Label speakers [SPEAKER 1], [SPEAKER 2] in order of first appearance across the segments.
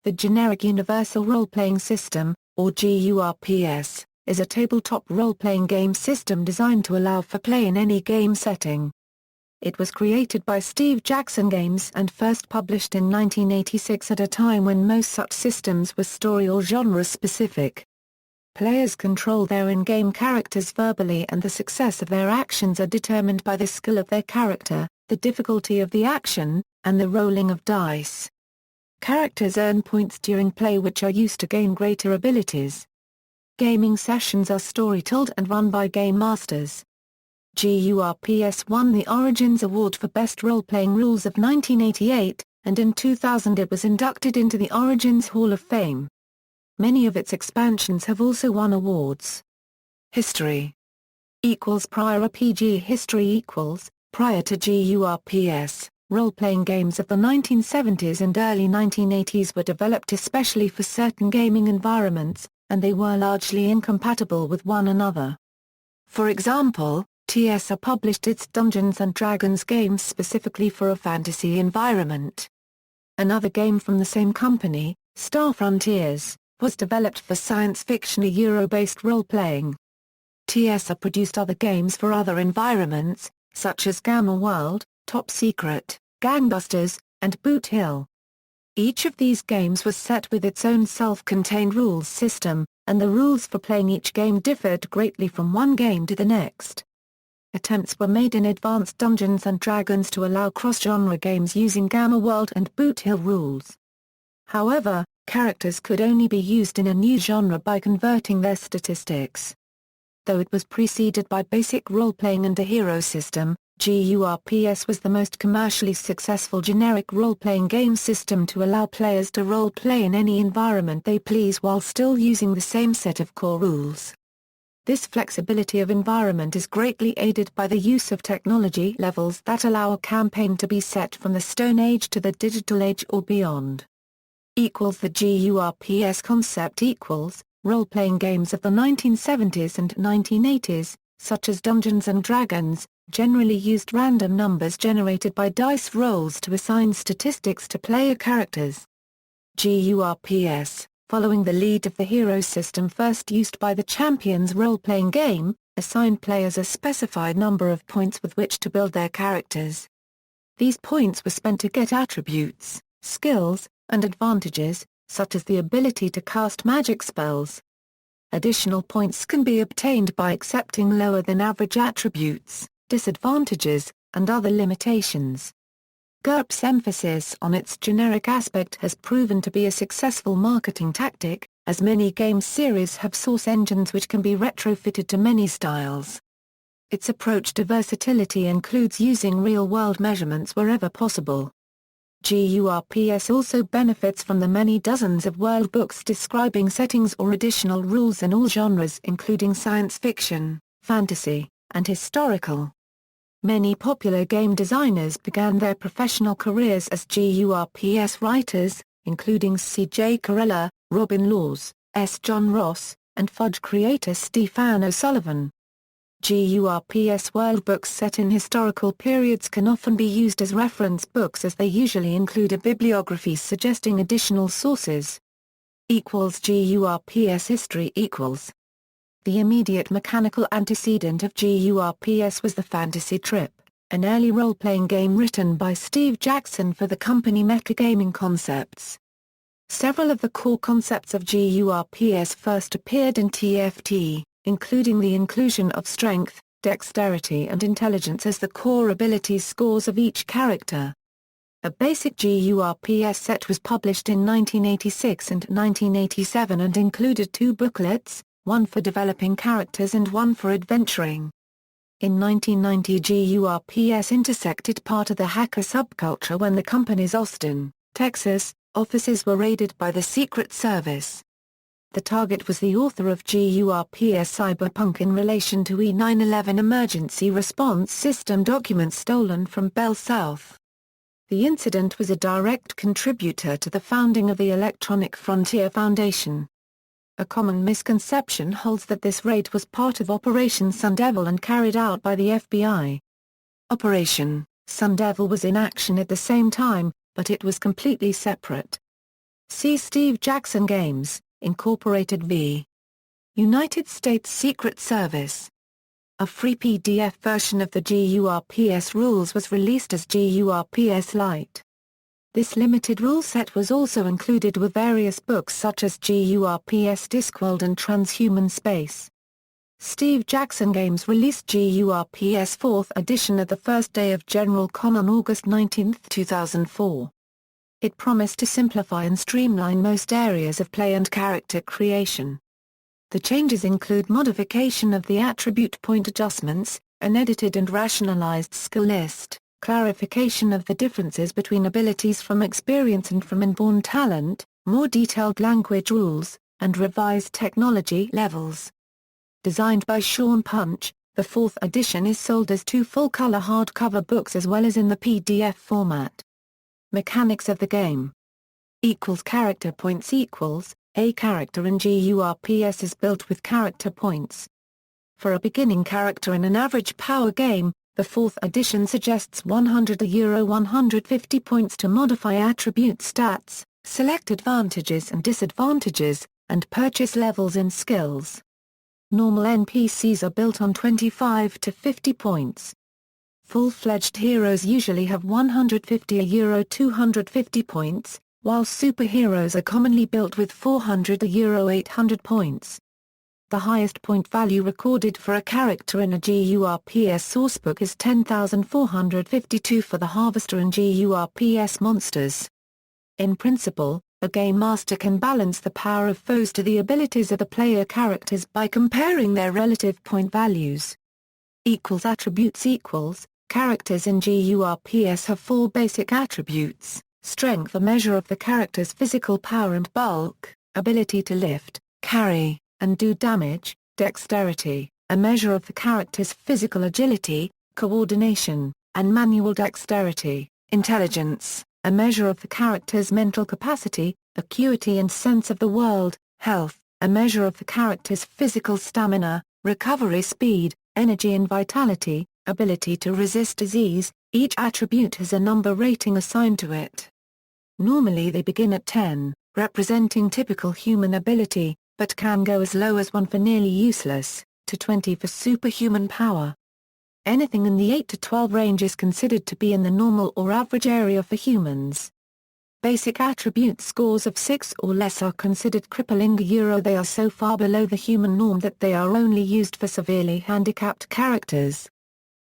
[SPEAKER 1] The Generic Universal RolePlaying System, or GURPS, is a tabletop role-playing game system designed to allow for play in any game setting. It was created by Steve Jackson Games and first published in 1986 at a time when most such systems were story or genre-specific. Players control their in-game characters verbally, and the success of their actions are determined by the skill of their character, the difficulty of the action, and the rolling of dice. Characters earn points during play which are used to gain greater abilities. Gaming sessions are story-told and run by game masters. GURPS won the Origins Award for Best Role-Playing Rules of 1988, and in 2000 it was inducted into the Origins Hall of Fame. Many of its expansions have also won awards. History Prior RPG history Prior to GURPS, role-playing games of the 1970s and early 1980s were developed especially for certain gaming environments, and they were largely incompatible with one another. For example, TSR published its Dungeons & Dragons games specifically for a fantasy environment. Another game from the same company, Star Frontiers, was developed for science fiction Euro-based role-playing. TSR produced other games for other environments, such as Gamma World, Top Secret, Gangbusters, and Boot Hill. Each of these games was set with its own self-contained rules system, and the rules for playing each game differed greatly from one game to the next. Attempts were made in Advanced Dungeons & Dragons to allow cross-genre games using Gamma World and Boot Hill rules. However, characters could only be used in a new genre by converting their statistics. Though it was preceded by basic role-playing and a hero system, GURPS was the most commercially successful generic role-playing game system to allow players to role-play in any environment they please while still using the same set of core rules. This flexibility of environment is greatly aided by the use of technology levels that allow a campaign to be set from the Stone Age to the Digital Age or beyond. The GURPS concept role-playing games of the 1970s and 1980s, such as Dungeons & Dragons, generally used random numbers generated by dice rolls to assign statistics to player characters. GURPS, following the lead of the hero system first used by the Champions role-playing game, assigned players a specified number of points with which to build their characters. These points were spent to get attributes, skills, and advantages, such as the ability to cast magic spells. Additional points can be obtained by accepting lower than average attributes, disadvantages, and other limitations. Gurps' emphasis on its generic aspect has proven to be a successful marketing tactic, as many game series have source engines which can be retrofitted to many styles. Its approach to versatility includes using real-world measurements wherever possible. GURPS also benefits from the many dozens of world books describing settings or additional rules in all genres including science fiction, fantasy, and historical. Many popular game designers began their professional careers as GURPS writers, including C.J. Carella, Robin Laws, S. John Ross, and Fudge creator Stephen O'Sullivan. GURPS worldbooks set in historical periods can often be used as reference books as they usually include a bibliography suggesting additional sources. GURPS history The immediate mechanical antecedent of GURPS was the Fantasy Trip, an early role-playing game written by Steve Jackson for the company Metagaming Concepts. Several of the core concepts of GURPS first appeared in TFT, including the inclusion of strength, dexterity and intelligence as the core ability scores of each character. A basic GURPS set was published in 1986 and 1987 and included 2 booklets, one for developing characters and one for adventuring. In 1990 GURPS intersected part of the hacker subculture when the company's Austin, Texas, offices were raided by the Secret Service. The target was the author of GURPS Cyberpunk in relation to E911 emergency response system documents stolen from Bell South. The incident was a direct contributor to the founding of the Electronic Frontier Foundation. A common misconception holds that this raid was part of Operation Sun Devil and carried out by the FBI. Operation Sun Devil was in action at the same time, but it was completely separate. See Steve Jackson Games, Incorporated v. United States Secret Service. A free PDF version of the GURPS rules was released as GURPS Lite. This limited rule set was also included with various books such as GURPS Discworld and Transhuman Space. Steve Jackson Games released GURPS 4th edition at the first day of General Con on August 19, 2004. It promised to simplify and streamline most areas of play and character creation. The changes include modification of the attribute point adjustments, an edited and rationalized skill list, clarification of the differences between abilities from experience and from inborn talent, more detailed language rules, and revised technology levels. Designed by Sean Punch, the 4th edition is sold as 2 full-color hardcover books as well as in the PDF format. Mechanics of the game. Character points equals, a character in GURPS is built with character points. For a beginning character in an average power game, the 4th edition suggests €150 points to modify attribute stats, select advantages and disadvantages, and purchase levels in skills. Normal NPCs are built on 25 to 50 points. Full-fledged heroes usually have €150 points, while superheroes are commonly built with €800 points. The highest point value recorded for a character in a GURPS sourcebook is 10,452 for the Harvester in GURPS Monsters. In principle, a game master can balance the power of foes to the abilities of the player characters by comparing their relative point values. Attributes equals, characters in GURPS have 4 basic attributes: strength, a measure of the character's physical power and bulk, ability to lift, carry, and do damage, dexterity, a measure of the character's physical agility, coordination, and manual dexterity, intelligence, a measure of the character's mental capacity, acuity and sense of the world, health, a measure of the character's physical stamina, recovery speed, energy and vitality, ability to resist disease. Each attribute has a number rating assigned to it. Normally they begin at 10, representing typical human ability, but can go as low as 1 for nearly useless, to 20 for superhuman power. Anything in the 8 to 12 range is considered to be in the normal or average area for humans. Basic attribute scores of 6 or less are considered crippling. They are so far below the human norm that they are only used for severely handicapped characters.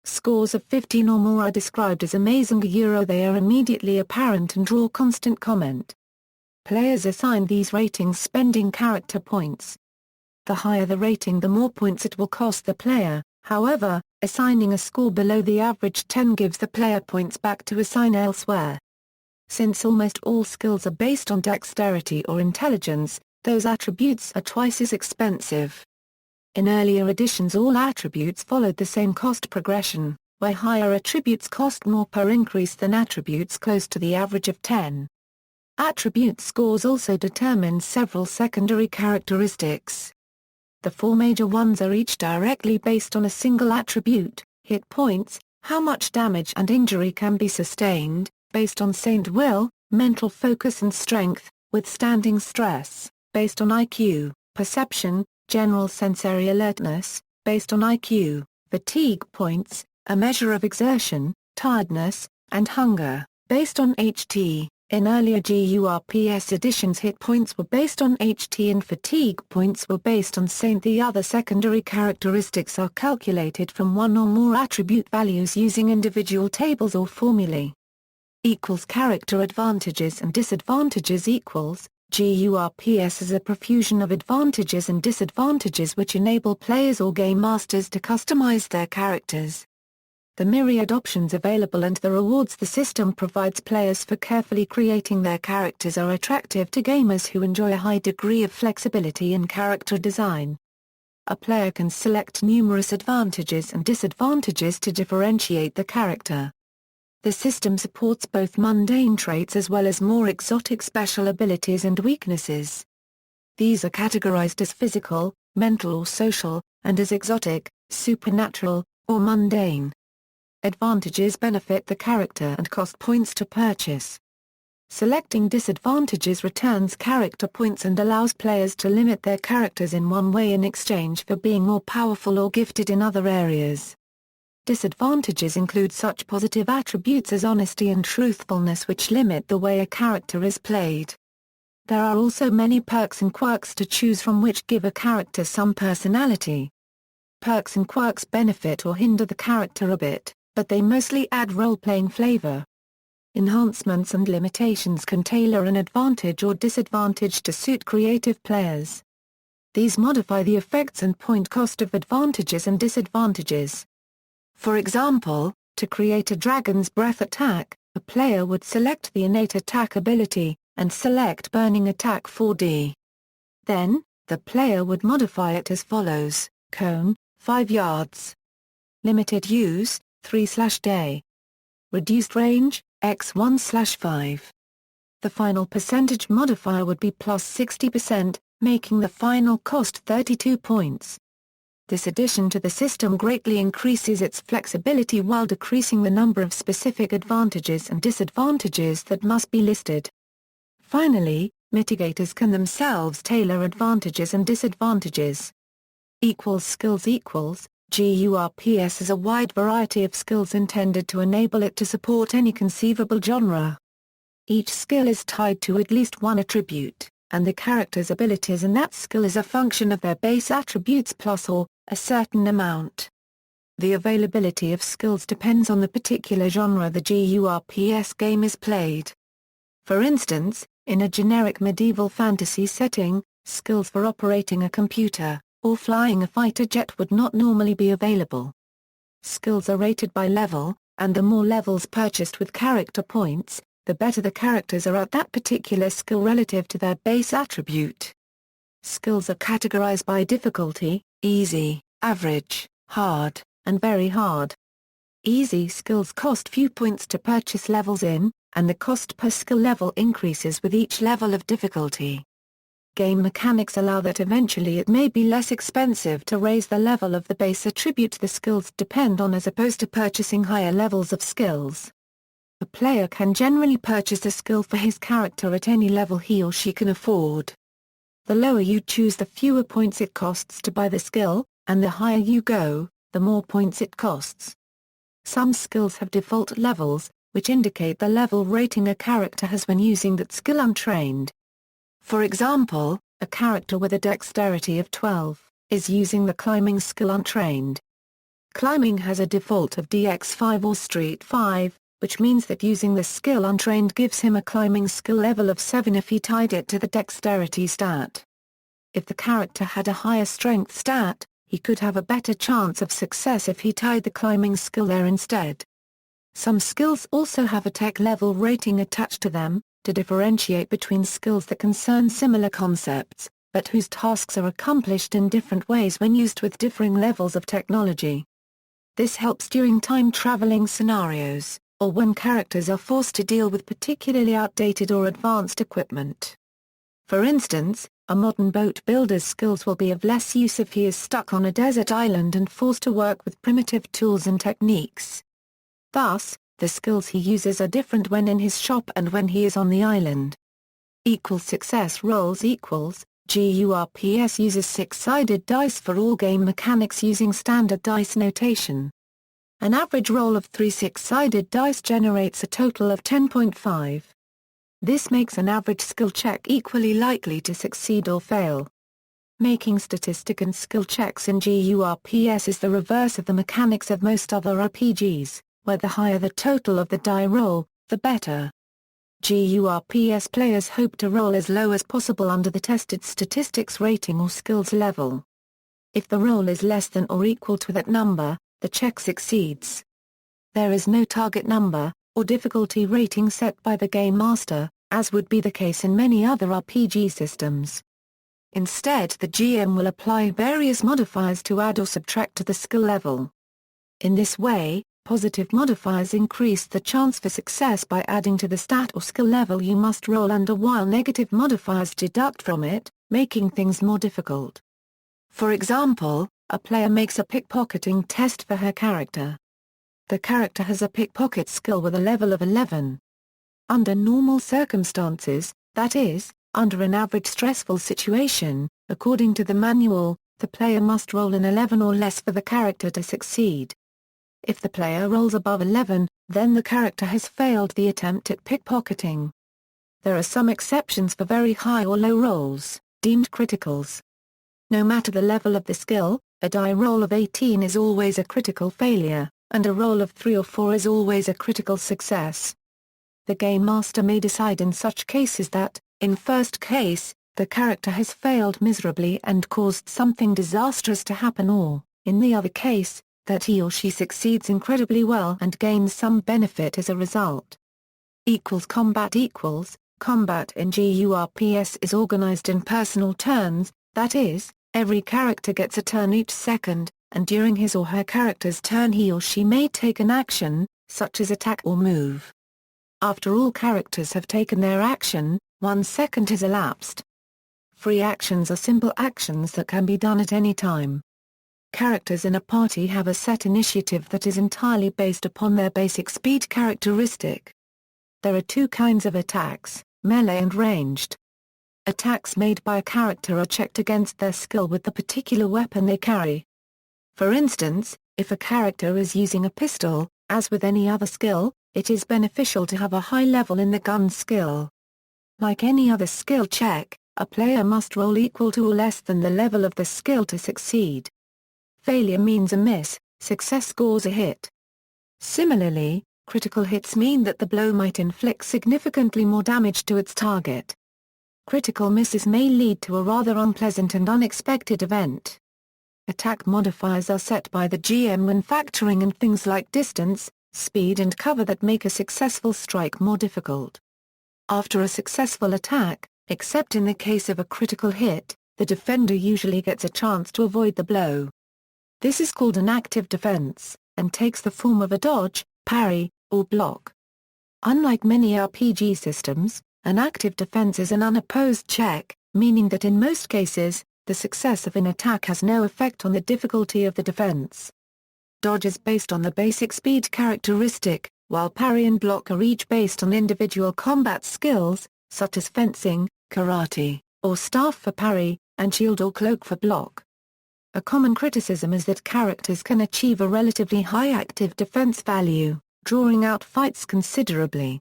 [SPEAKER 1] Scores of 15 or more are described as amazing. They are immediately apparent and draw constant comment. Players assign these ratings spending character points. The higher the rating, the more points it will cost the player. However, assigning a score below the average 10 gives the player points back to assign elsewhere. Since almost all skills are based on dexterity or intelligence, those attributes are twice as expensive. In earlier editions all attributes followed the same cost progression, where higher attributes cost more per increase than attributes close to the average of 10. Attribute scores also determine several secondary characteristics. The 4 major ones are each directly based on a single attribute: hit points, how much damage and injury can be sustained, based on Saint Will, mental focus and strength, withstanding stress, based on IQ, perception, general sensory alertness, based on IQ, fatigue points, a measure of exertion, tiredness, and hunger, based on HT. In earlier GURPS editions hit points were based on HT and fatigue points were based on Saint. The other secondary characteristics are calculated from 1 or more attribute values using individual tables or formulae. Character advantages and disadvantages equals, GURPS is a profusion of advantages and disadvantages which enable players or game masters to customize their characters. The myriad options available and the rewards the system provides players for carefully creating their characters are attractive to gamers who enjoy a high degree of flexibility in character design. A player can select numerous advantages and disadvantages to differentiate the character. The system supports both mundane traits as well as more exotic special abilities and weaknesses. These are categorized as physical, mental or social, and as exotic, supernatural, or mundane. Advantages benefit the character and cost points to purchase. Selecting disadvantages returns character points and allows players to limit their characters in one way in exchange for being more powerful or gifted in other areas. Disadvantages include such positive attributes as honesty and truthfulness, which limit the way a character is played. There are also many perks and quirks to choose from, which give a character some personality. Perks and quirks benefit or hinder the character a bit, but they mostly add role-playing flavor. Enhancements and limitations can tailor an advantage or disadvantage to suit creative players. These modify the effects and point cost of advantages and disadvantages. For example, to create a Dragon's Breath attack, a player would select the innate attack ability, and select Burning Attack 4D. Then, the player would modify it as follows: Cone, 5 yards. Limited use, 3/day. Reduced range, x1/5. The final percentage modifier would be plus 60%, making the final cost 32 points. This addition to the system greatly increases its flexibility while decreasing the number of specific advantages and disadvantages that must be listed. Finally, mitigators can themselves tailor advantages and disadvantages. Skills GURPS has a wide variety of skills intended to enable it to support any conceivable genre. Each skill is tied to at least one attribute, and the character's abilities in that skill is a function of their base attributes plus or a certain amount. The availability of skills depends on the particular genre the GURPS game is played. For instance, in a generic medieval fantasy setting, skills for operating a computer or flying a fighter jet would not normally be available. Skills are rated by level, and the more levels purchased with character points, the better the characters are at that particular skill relative to their base attribute. Skills are categorized by difficulty: easy, average, hard, and very hard. Easy skills cost few points to purchase levels in, and the cost per skill level increases with each level of difficulty. Game mechanics allow that eventually it may be less expensive to raise the level of the base attribute the skills depend on, as opposed to purchasing higher levels of skills. A player can generally purchase a skill for his character at any level he or she can afford. The lower you choose, the fewer points it costs to buy the skill, and the higher you go, the more points it costs. Some skills have default levels, which indicate the level rating a character has when using that skill untrained. For example, a character with a dexterity of 12 is using the climbing skill untrained. Climbing has a default of DX5 or Street 5, which means that using the skill untrained gives him a climbing skill level of 7 if he tied it to the dexterity stat. If the character had a higher strength stat, he could have a better chance of success if he tied the climbing skill there instead. Some skills also have a tech level rating attached to them, to differentiate between skills that concern similar concepts, but whose tasks are accomplished in different ways when used with differing levels of technology. This helps during time-traveling scenarios, or when characters are forced to deal with particularly outdated or advanced equipment. For instance, a modern boat builder's skills will be of less use if he is stuck on a desert island and forced to work with primitive tools and techniques. Thus, the skills he uses are different when in his shop and when he is on the island. Success rolls GURPS uses 6-sided dice for all game mechanics using standard dice notation. An average roll of 3 6-sided dice generates a total of 10.5. This makes an average skill check equally likely to succeed or fail. Making statistic and skill checks in GURPS is the reverse of the mechanics of most other RPGs, where the higher the total of the die roll, the better. GURPS players hope to roll as low as possible under the tested statistics rating or skills level. If the roll is less than or equal to that number, the check succeeds. There is no target number, or difficulty rating set by the game master, as would be the case in many other RPG systems. Instead, the GM will apply various modifiers to add or subtract to the skill level. In this way, positive modifiers increase the chance for success by adding to the stat or skill level you must roll under, while negative modifiers deduct from it, making things more difficult. For example, a player makes a pickpocketing test for her character. The character has a pickpocket skill with a level of 11. Under normal circumstances, that is, under an average stressful situation, according to the manual, the player must roll an 11 or less for the character to succeed. If the player rolls above 11, then the character has failed the attempt at pickpocketing. There are some exceptions for very high or low rolls, deemed criticals. No matter the level of the skill, a die roll of 18 is always a critical failure, and a roll of 3 or 4 is always a critical success. The game master may decide in such cases that, in first case, the character has failed miserably and caused something disastrous to happen, or, in the other case, that he or she succeeds incredibly well and gains some benefit as a result. Combat Combat in GURPS is organized in personal turns, that is, every character gets a turn each second, and during his or her character's turn he or she may take an action, such as attack or move. After all characters have taken their action, 1 second has elapsed. Free actions are simple actions that can be done at any time. Characters in a party have a set initiative that is entirely based upon their basic speed characteristic. There are 2 kinds of attacks, melee and ranged. Attacks made by a character are checked against their skill with the particular weapon they carry. For instance, if a character is using a pistol, as with any other skill, it is beneficial to have a high level in the gun skill. Like any other skill check, a player must roll equal to or less than the level of the skill to succeed. Failure means a miss, success scores a hit. Similarly, critical hits mean that the blow might inflict significantly more damage to its target. Critical misses may lead to a rather unpleasant and unexpected event. Attack modifiers are set by the GM when factoring in things like distance, speed and cover that make a successful strike more difficult. After a successful attack, except in the case of a critical hit, the defender usually gets a chance to avoid the blow. This is called an active defense, and takes the form of a dodge, parry, or block. Unlike many RPG systems, an active defense is an unopposed check, meaning that in most cases, the success of an attack has no effect on the difficulty of the defense. Dodge is based on the basic speed characteristic, while parry and block are each based on individual combat skills, such as fencing, karate, or staff for parry, and shield or cloak for block. A common criticism is that characters can achieve a relatively high active defense value, drawing out fights considerably.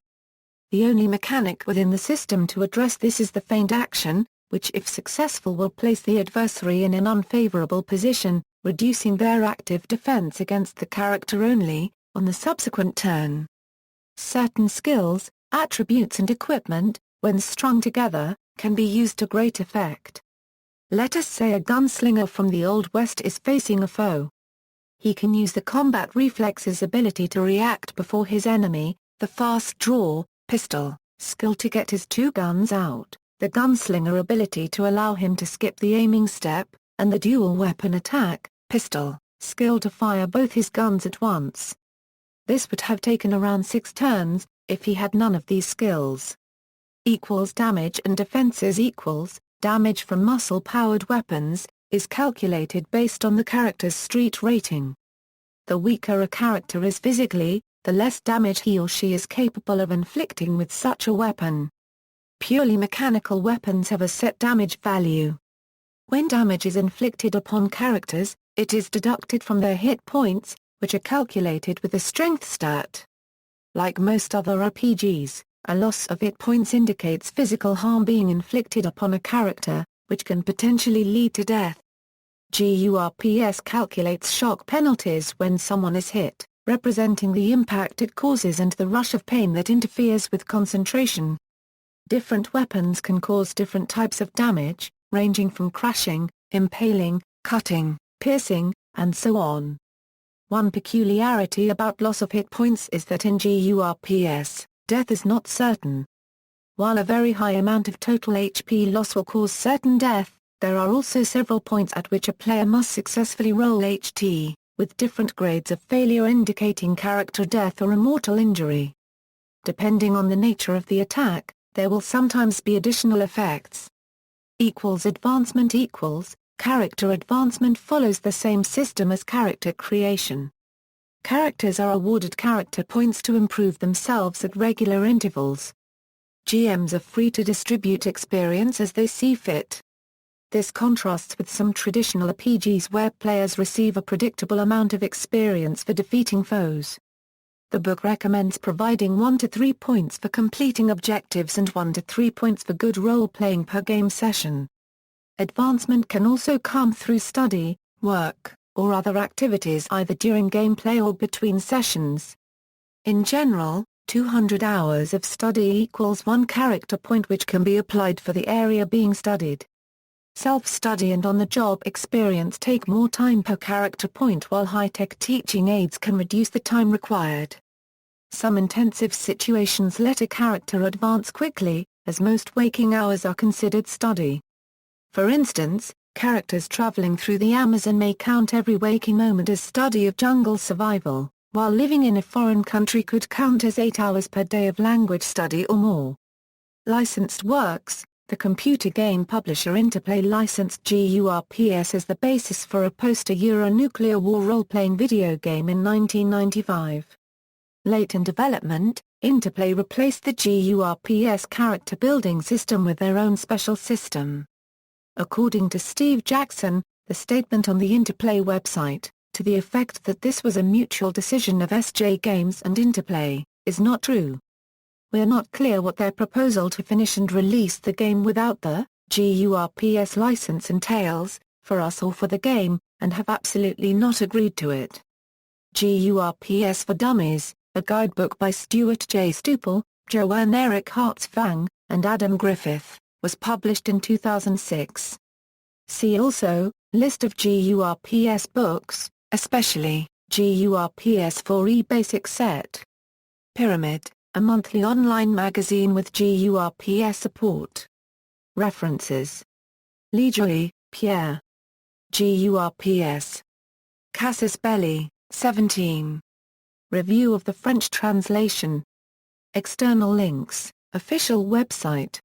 [SPEAKER 1] The only mechanic within the system to address this is the feint action, which if successful will place the adversary in an unfavorable position, reducing their active defense against the character only, on the subsequent turn. Certain skills, attributes and equipment, when strung together, can be used to great effect. Let us say a gunslinger from the Old West is facing a foe. He can use the combat reflexes ability to react before his enemy, the fast draw, pistol, skill to get his 2 guns out, the gunslinger ability to allow him to skip the aiming step, and the dual weapon attack, pistol, skill to fire both his guns at once. This would have taken around 6 turns, if he had none of these skills. Damage and defenses damage from muscle-powered weapons, is calculated based on the character's street rating. The weaker a character is physically, the less damage he or she is capable of inflicting with such a weapon. Purely mechanical weapons have a set damage value. When damage is inflicted upon characters, it is deducted from their hit points, which are calculated with a strength stat. Like most other RPGs, a loss of hit points indicates physical harm being inflicted upon a character, which can potentially lead to death. GURPS calculates shock penalties when someone is hit, representing the impact it causes and the rush of pain that interferes with concentration. Different weapons can cause different types of damage, ranging from crashing, impaling, cutting, piercing, and so on. One peculiarity about loss of hit points is that in GURPS, death is not certain. While a very high amount of total HP loss will cause certain death, there are also several points at which a player must successfully roll HT, with different grades of failure indicating character death or a mortal injury. Depending on the nature of the attack, there will sometimes be additional effects. Advancement character advancement follows the same system as character creation. Characters are awarded character points to improve themselves at regular intervals. GMs are free to distribute experience as they see fit. This contrasts with some traditional RPGs where players receive a predictable amount of experience for defeating foes. The book recommends providing 1 to 3 points for completing objectives and 1 to 3 points for good role-playing per game session. Advancement can also come through study, work, or other activities either during gameplay or between sessions. In general, 200 hours of study equals 1 character point which can be applied for the area being studied. Self-study and on-the-job experience take more time per character point while high-tech teaching aids can reduce the time required. Some intensive situations let a character advance quickly, as most waking hours are considered study. For instance, characters traveling through the Amazon may count every waking moment as study of jungle survival, while living in a foreign country could count as 8 hours per day of language study or more. Licensed works. The computer game publisher Interplay licensed GURPS as the basis for a post-Euro nuclear war role-playing video game in 1995. Late in development, Interplay replaced the GURPS character building system with their own special system. According to Steve Jackson, the statement on the Interplay website, to the effect that this was a mutual decision of SJ Games and Interplay, is not true. We're not clear what their proposal to finish and release the game without the GURPS license entails, for us or for the game, and have absolutely not agreed to it. GURPS for Dummies, a guidebook by Stuart J. Stupel, Joanne Eric Hartzfang, and Adam Griffith, was published in 2006. See also, List of GURPS books, especially, GURPS 4e Basic Set. Pyramid, a monthly online magazine with GURPS support. References. Lijoy, Pierre. GURPS. Casus Belli, 17. Review of the French translation. External links, official website.